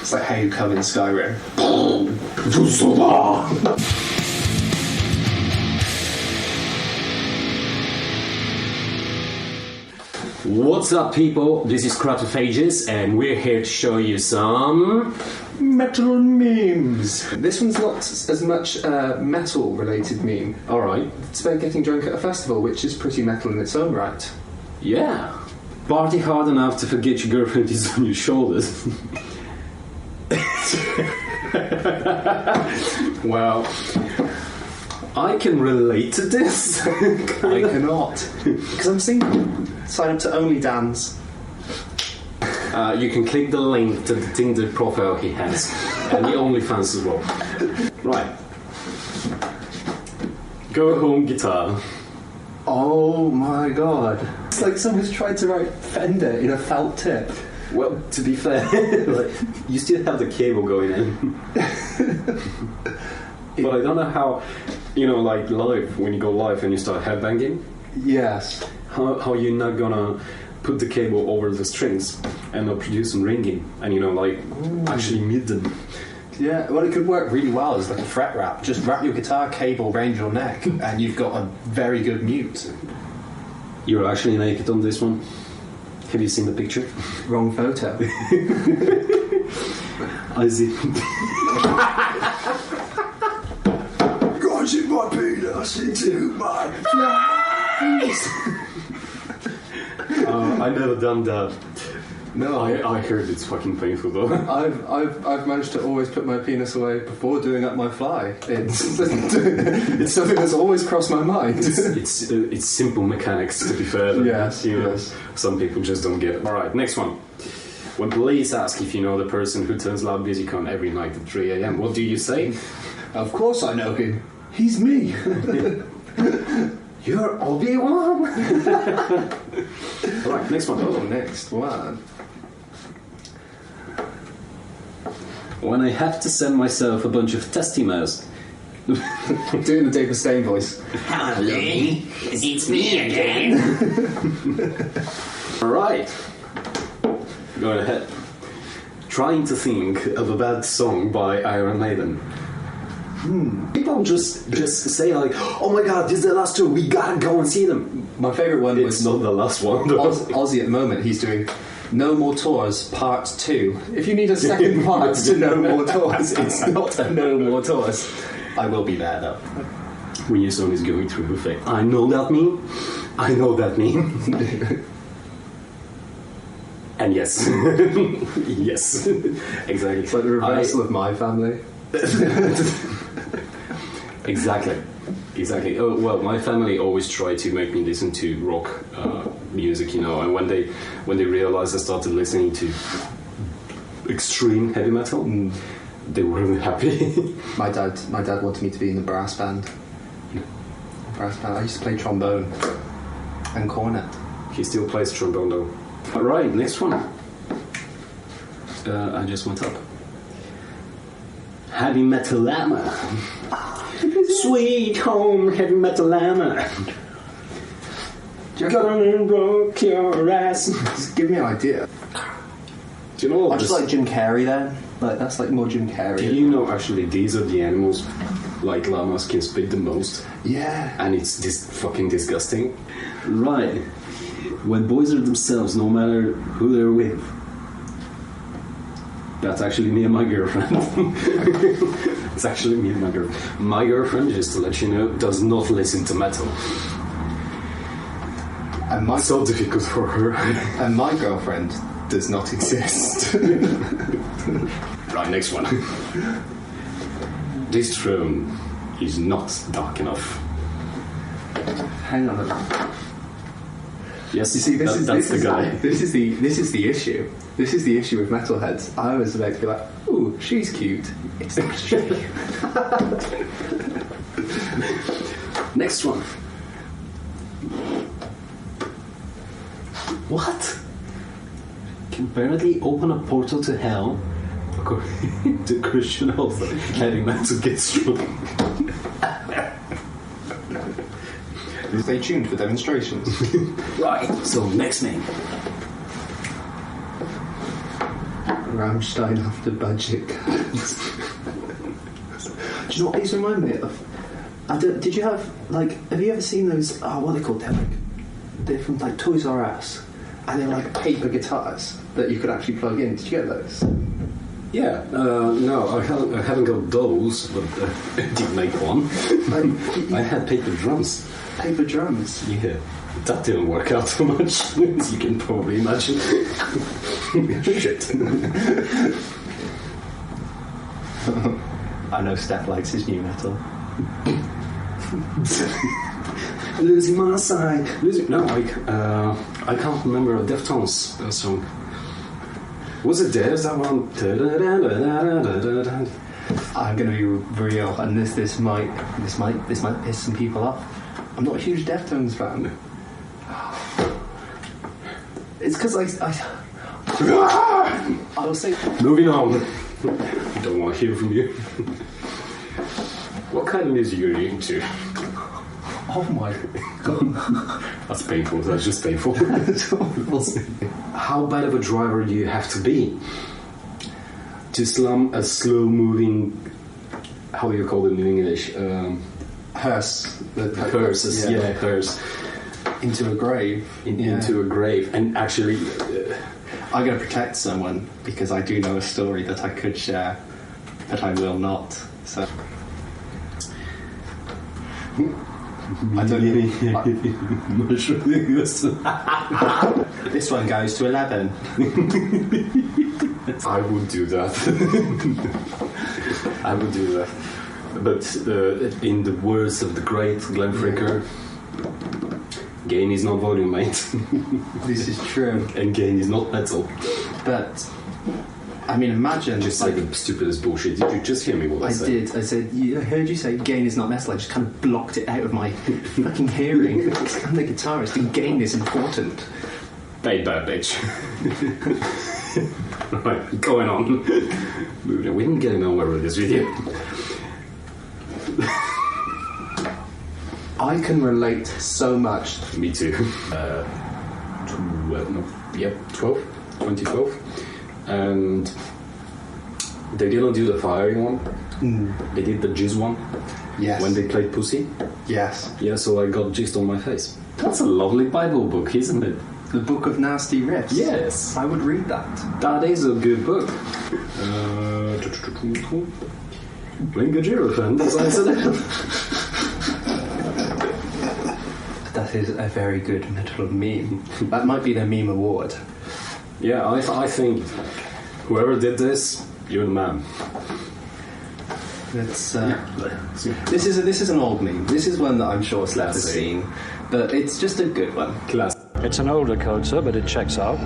It's like how you come in Skyrim. What's up, people? This is Cratophages, and we're here to show you some Metal memes. This one's not as much metal-related meme. Alright. It's about getting drunk at a festival, which is pretty metal in its own right. Yeah. Party hard enough to forget your girlfriend is on your shoulders. Well, I can relate to this. I cannot. Because I'm single. Sign up to OnlyDans. You can click the link to the Tinder profile he has, and the OnlyFans as well. Right. Go home guitar. Oh my god. It's like someone's tried to write Fender in a felt tip. Well, to be fair, like, you still have the cable going in. But I don't know how, like live, when you go live and you start headbanging. Yes. How you're not gonna put the cable over the strings and not produce some ringing and actually mute them. Yeah, well, it could work really well as like a fret wrap. Just wrap your guitar cable around your neck and you've got a very good mute. You're actually naked on this one. Have you seen the picture? Wrong photo. I see. God, you my penis into my face. I never done that. No, I heard it's fucking painful though. I've managed to always put my penis away before doing up my fly. It's something that's always crossed my mind. It's simple mechanics, to be fair. Yes, yes. Some people just don't get it. All right, next one. When police ask if you know the person who turns loud music on every night at 3 a.m., what do you say? Of course I know him. He's me. You're Obi-Wan. All right, next one. Oh, next one. When I have to send myself a bunch of test emails. Doing the Dave Mustaine voice. Hello, it's me again. All right. Go ahead. Trying to think of a bad song by Iron Maiden. People just say like, "Oh my God, this is the last tour. We gotta go and see them." My favourite one It's was not the last one. Though. Ozzy at the moment. He's doing No More Tours Part 2. If you need a second part to No More Tours, it's not a No More Tours. I will be there though. When your song is going through the effect. I know that meme. I know that meme. And yes. Yes. Exactly. It's like the reversal of My Family. Exactly. Oh well, my family always tried to make me listen to rock music, and when they realized I started listening to extreme heavy metal, they were really happy. My dad wanted me to be in the brass band. I used to play trombone and cornet. He still plays trombone though. All right, next one. I just went up. Heavy metal llama. Sweet home heavy metal llama. Gonna rock your ass. Just give me an idea. Do you know? I just like Jim Carrey then. Like that's like more Jim Carrey. Do you know actually these are the animals like llamas can spit the most? Yeah. And it's fucking disgusting. Right. When boys are themselves, no matter who they're with. That's actually me and my girlfriend. It's actually me and my girlfriend. My girlfriend, just to let you know, does not listen to metal. And it's so difficult for her. And my girlfriend does not exist. Right, next one. This throne is not dark enough. Hang on a minute. Yes, you see, that's the guy. This is the issue. This is the issue with metalheads. I was about to be like, "Ooh, she's cute." It's not she. Next one. What? Can barely open a portal to hell. According to Christian author, heavy metal gets strong. Stay tuned for demonstrations. Right, so next name. Rammstein after budget cuts. Do you know what these remind me of? Did you have, have you ever seen those, what are they called? They're from, Toys R Us. And they're like paper guitars that you could actually plug in. Did you get those? Yeah, no, I haven't got those, but I did make one. I had paper drums. Paper drums? Yeah, that didn't work out so much, as you can probably imagine. Shit. I know Stef likes his new metal. Losing my sight. No, I can't remember a Deftones song. Was it theirs, that one? I'm going to be real, and this might piss some people off. I'm not a huge Deftones fan. It's because I will say. Moving on. Don't want to hear from you. What kind of music are you into? Oh my god. That's painful. That's just painful. How bad of a driver do you have to be to slam a slow-moving, how do you call it in English? Hearse. Hearse. Yeah, hearse. Into a grave. Into a grave. And actually... I'm going to protect someone because I do know a story that I could share, but I will not. So... I don't This one goes to 11. I would do that. I would do that. But in the words of the great Glenn Fricker, gain is not volume, mate. This is true. And gain is not metal. But, I mean, imagine... Just like the stupidest bullshit. Did you just hear me what I said? I did. I said, I heard you say gain is not metal. I just kind of blocked it out of my fucking hearing. I'm the guitarist, and gain is important. Bad bitch. Right, going on. Moving on. We didn't get nowhere with this video. I can relate so much. Me too. 2012. And they didn't do the firing one. They did the jizz one. Yes. When they played Pussy. Yes. Yeah, so I got jizzed on my face. That's a lovely Bible book, isn't it? The Book of Nasty Riffs. Yes. I would read that. That is a good book. Playing Gajira, as I said. That is a very good metal meme. That might be their meme award. Yeah, I think whoever did this, you're the man. It's, this is an old meme. This is one that I'm sure Stef has seen, but it's just a good one. Classic. It's an older culture, but it checks out.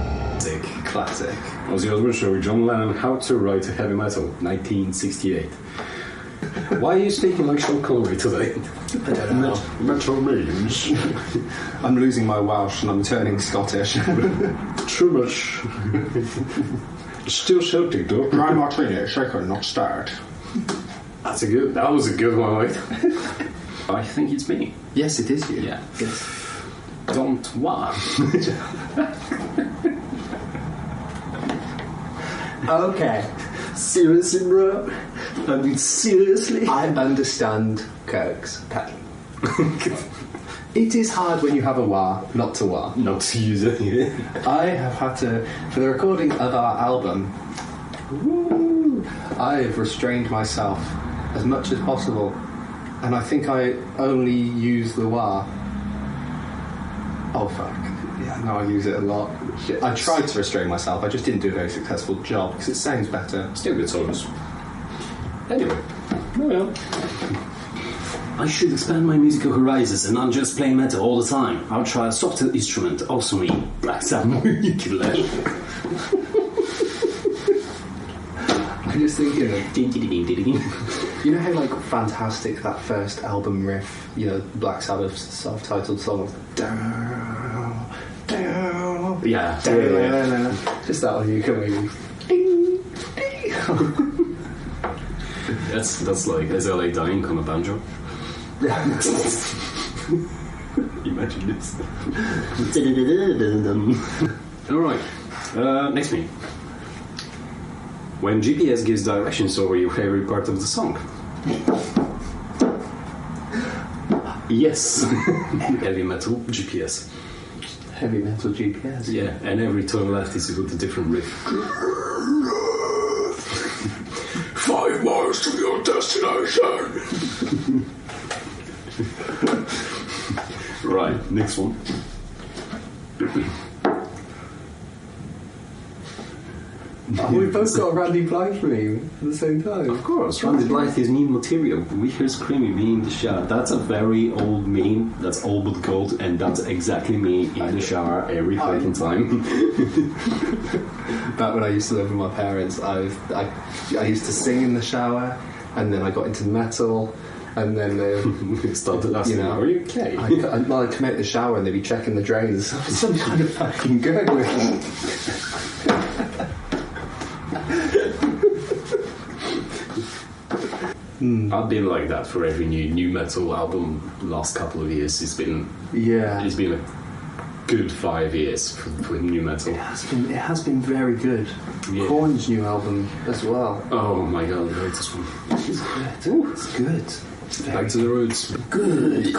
Classic. Ozzy Osbourne showed John Lennon how to write heavy metal, 1968. Why are you speaking like Sean Connery today? I don't know. Metal means. I'm losing my Welsh and I'm turning Scottish. Too much. Still Celtic though. Dry martini, shaken, not stirred. That was a good one, mate. I think it's me. Yes, it is you. Yeah. Yes. Don't want. Okay. Seriously, bro? I mean, seriously? I understand Kirk's pain. It is hard when you have a wah not to wah. Not to use it. I have had to, for the recording of our album, I have restrained myself as much as possible, and I think I only use the wah. Oh fuck. Yeah, no, I use it a lot. Shit. I tried to restrain myself, I just didn't do a very successful job, because it sounds better. Still good songs. Anyway. Oh well. I should expand my musical horizons and not just play metal all the time. I'll try a softer instrument, also me, Black Sabbath ukulele. I'm just thinking of, you know how fantastic that first album riff, Black Sabbath's self-titled song of down, down, Yeah. down, just that on ukulele. That's like SLA Dying on a banjo. Imagine this. Alright, next me. When GPS gives directions over your favorite part of the song. Yes. Heavy metal GPS. Heavy metal GPS. Yeah, and every turn left is with a different riff. 5 miles to your destination. Right, next one. We both got a Randy Blythe meme at the same time. Of course, Randy Blythe is new material. We hear screaming me in the shower. That's a very old meme. That's all but gold, and that's exactly me in the shower every fucking time. Back when I used to live with my parents, I used to sing in the shower, and then I got into metal, and then started asking, you know, are you okay? I'd come out of the shower and they'd be checking the drains. Some kind of fucking gurgling. I've been like that for every new metal album last couple of years. It's been a good 5 years for new metal. It has been very good. Yeah. Korn's new album as well. Oh my god, the latest one. It's good. Ooh, it's good. It's Back to the roots. good.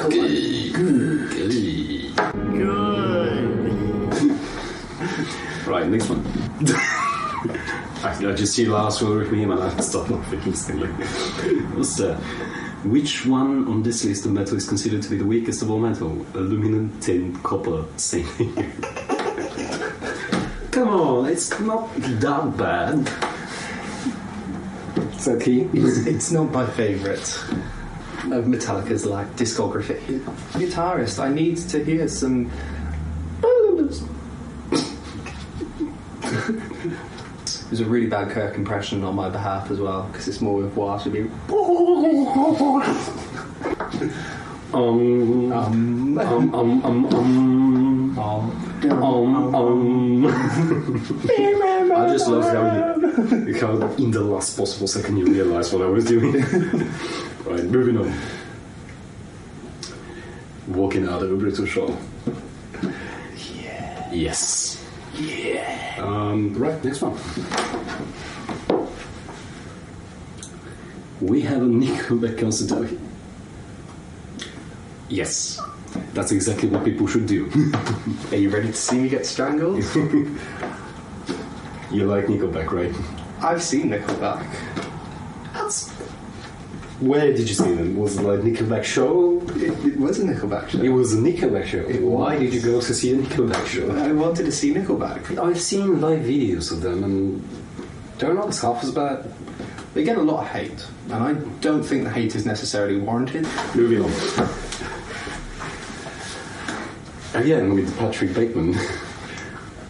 Right, next one. I just see the last one with me and I start laughing instantly. Which one on this list of metal is considered to be the weakest of all metal? Aluminum, tin, copper, same thing. Come on, it's not that bad. It's okay. It's not my favourite of Metallica's discography. Guitarist, I need to hear some. It was a really bad Kirk impression on my behalf as well, because it's more with what should be. I just love how in the last possible second you realised what I was doing. Right, moving on. Walking out of a brutal show. Yeah. Yes. Yeah. Right, next one. We have a Nickelback concert. Yes. That's exactly what people should do. Are you ready to see me get strangled? You like Nickelback, right? I've seen Nickelback. Where did you see them? Was it like Nickelback show? It was a Nickelback show. It was a Nickelback show. Why did you go to see a Nickelback show? I wanted to see Nickelback. I've seen live videos of them and they're not half as bad. They get a lot of hate, and I don't think the hate is necessarily warranted. Moving on. Again with Patrick Bateman.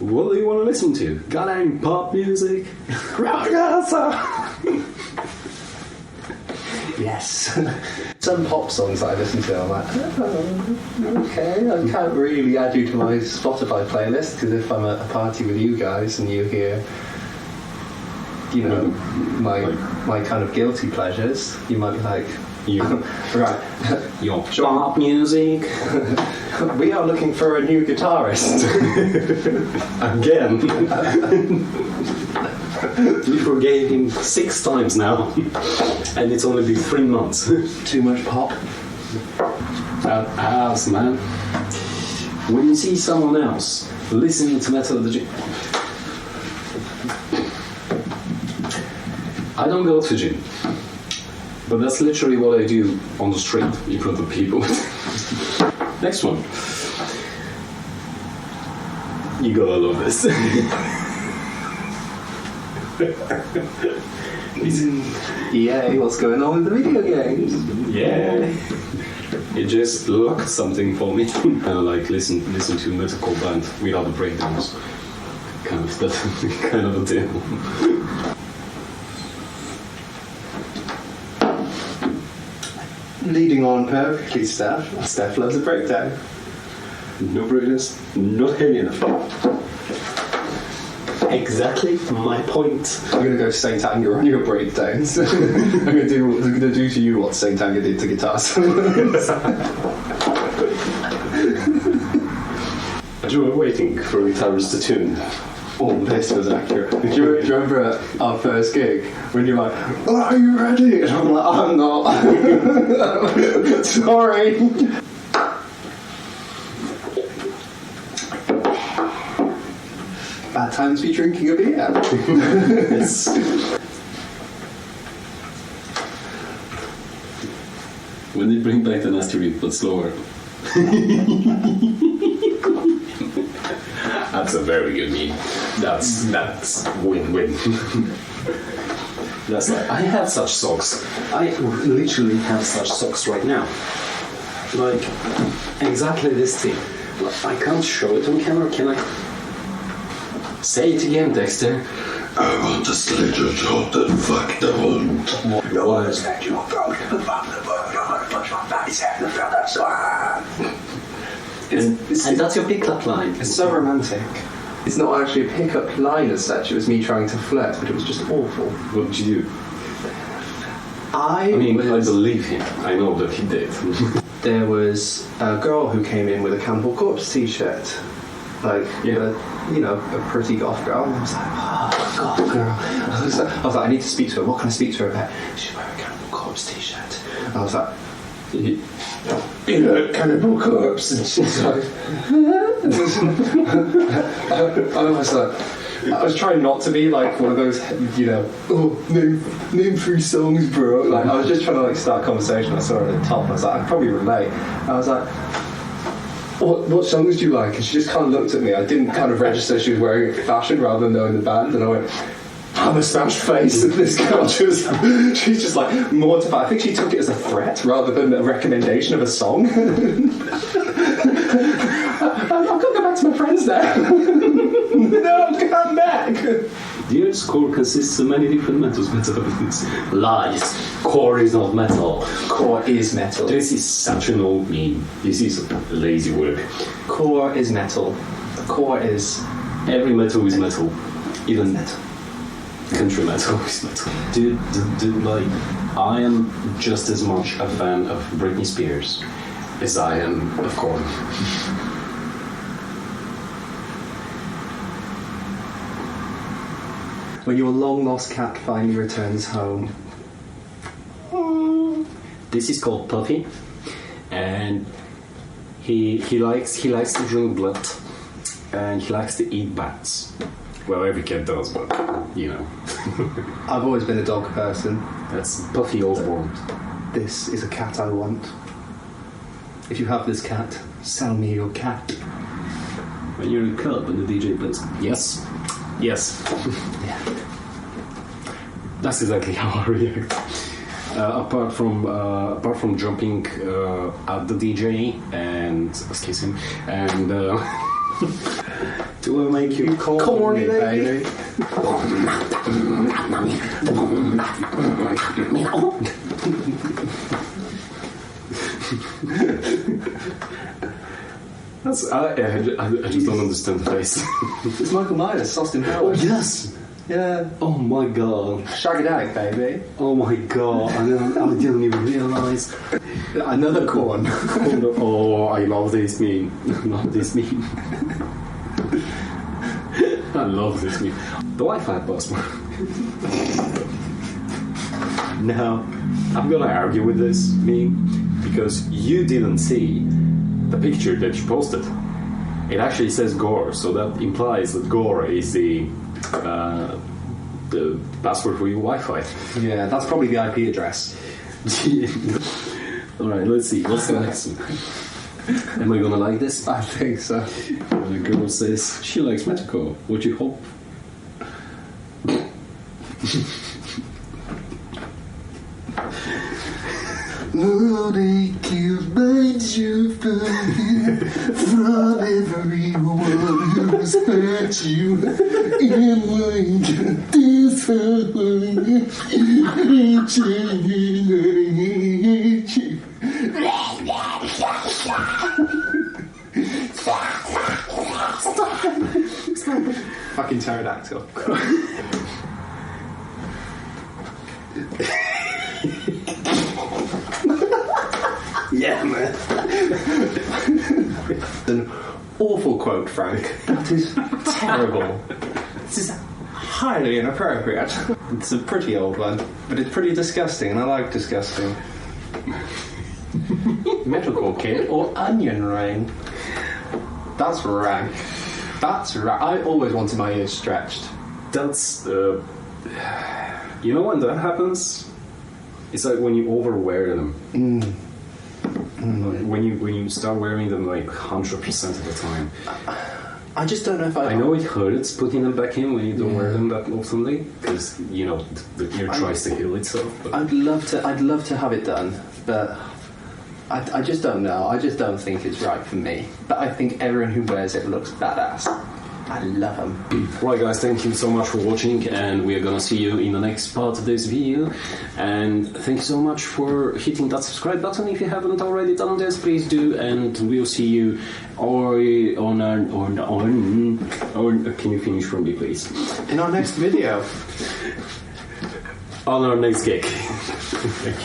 What do you want to listen to? Got any pop music? Yes. Some pop songs that I listen to, I'm like, oh, okay, I can't really add you to my Spotify playlist, because if I'm at a party with you guys and you hear, you know, my kind of guilty pleasures, you might be like, right, Your pop music. we are looking for a new guitarist. Again. You forgave him 6 times now, and it's only been 3 months. Too much pop. That ass, man. When you see someone else listening to metal at the gym, I don't go to the gym, but that's literally what I do on the street in front of people. Next one. You gotta love this. EA, what's going on with the video games? Yeah. It just locked something for me. I like listen to metalcore band without the breakdowns. Kind of a deal. Leading on perfectly, Stef. Stef loves a breakdown. No breakdowns, not heavy enough. Exactly my point. I'm going to go Saint Anger on your breakdowns. I'm going to do to you what Saint Anger did to guitar solos. You were waiting for guitarists to tune. thought this was accurate. Do you remember at our first gig when you're like, oh, are you ready? And I'm like, I'm not. Sorry. Bad times to be drinking a beer. When they bring back the nasty read, but slower. That's a very good meme. That's win-win. That's like, I have such socks. I literally have such socks right now. Like, exactly this thing. I can't show it on camera, can I? Say it again, Dexter. I want to slit your throat and fuck the wound. You want to slit your throat and fuck the wound. You want to push your face in the feathers. And that's your pickup line. It's so romantic. It's not actually a pickup line as such, it was me trying to flirt, but it was just awful. What did you do? I believe him. I know that he did. There was a girl who came in with a Cannibal Corpse t-shirt. Like, a pretty goth girl. And I was like, oh, goth girl. I was like, I need to speak to her. What can I speak to her about? She's wearing a Cannibal Corpse t-shirt. And I was like, Cannibal Corpse. And she's like, I was trying not to be like one of those, name 3 songs, bro. Like, I was just trying to start a conversation. I saw her at the top. And I was like, I probably relate. I was like, what songs do you like? And she just kind of looked at me. I didn't kind of register she was wearing it for fashion rather than knowing the band. And I went, I'm a smashed face. And this girl she's just like mortified. I think she took it as a threat rather than a recommendation of a song. I'll go back to my friends now. No, come back. Dear, core consists of many different metals. Lies. Core is not metal. Core is metal. This is such an old meme. This is lazy work. Core is metal. The core is... Every metal is metal. Even metal. Country metal is metal. Dude, I am just as much a fan of Britney Spears as I am of Korn. When your long-lost cat finally returns home. This is called Puffy, and he likes to drink blood, and he likes to eat bats. Well, every cat does, but I've always been a dog person. That's Puffy Osborne. This is a cat I want. If you have this cat, sell me your cat. When you're in a club and the DJ plays, yes. Yeah. That's exactly how I react. Apart from jumping at the DJ and kissing and do I make you corny, baby? That's I just don't understand the face. It's Michael Myers, Austin Powers. Oh yes. Yeah. Oh my god. Shagadelic, baby. Oh my god. I didn't even realise. Another corn. Oh, I love this meme. I love this meme. I love this meme. The Wi-Fi password. Now, I'm gonna argue with this meme because you didn't see the picture that you posted. It actually says Gore, so that implies that Gore is the password for your Wi-Fi. Yeah, that's probably the IP address. Alright, let's see. What's the next one? Am I gonna like this? I think so. The girl says she likes metalcore. What you hope? Nobody kills minds you find from everyone who's hurt you in like this Fucking pterodactyl. Yeah, man. An awful quote, Frank. That is terrible. This is highly inappropriate. It's a pretty old one, but it's pretty disgusting, and I like disgusting. Metalcore Kid or Onion Rain? That's rank. That's rank. I always wanted my ears stretched. That's you know when that happens? It's like when you overwear them. Like when you start wearing them like 100% of the time. I just don't know if I know it hurts putting them back in when you don't wear them that oftenly, because you know the ear tries to heal itself. But I'd love to have it done, but I just don't know. I just don't think it's right for me. But I think everyone who wears it looks badass. I love them. Right, guys, thank you so much for watching, and we are gonna see you in the next part of this video. And thank you so much for hitting that subscribe button. If you haven't already done this, please do, and we'll see you on can you finish for me, please? In our next video. On our next gig.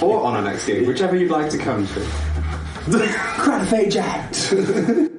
Or on our next gig, whichever you'd like to come to. Cratophage out!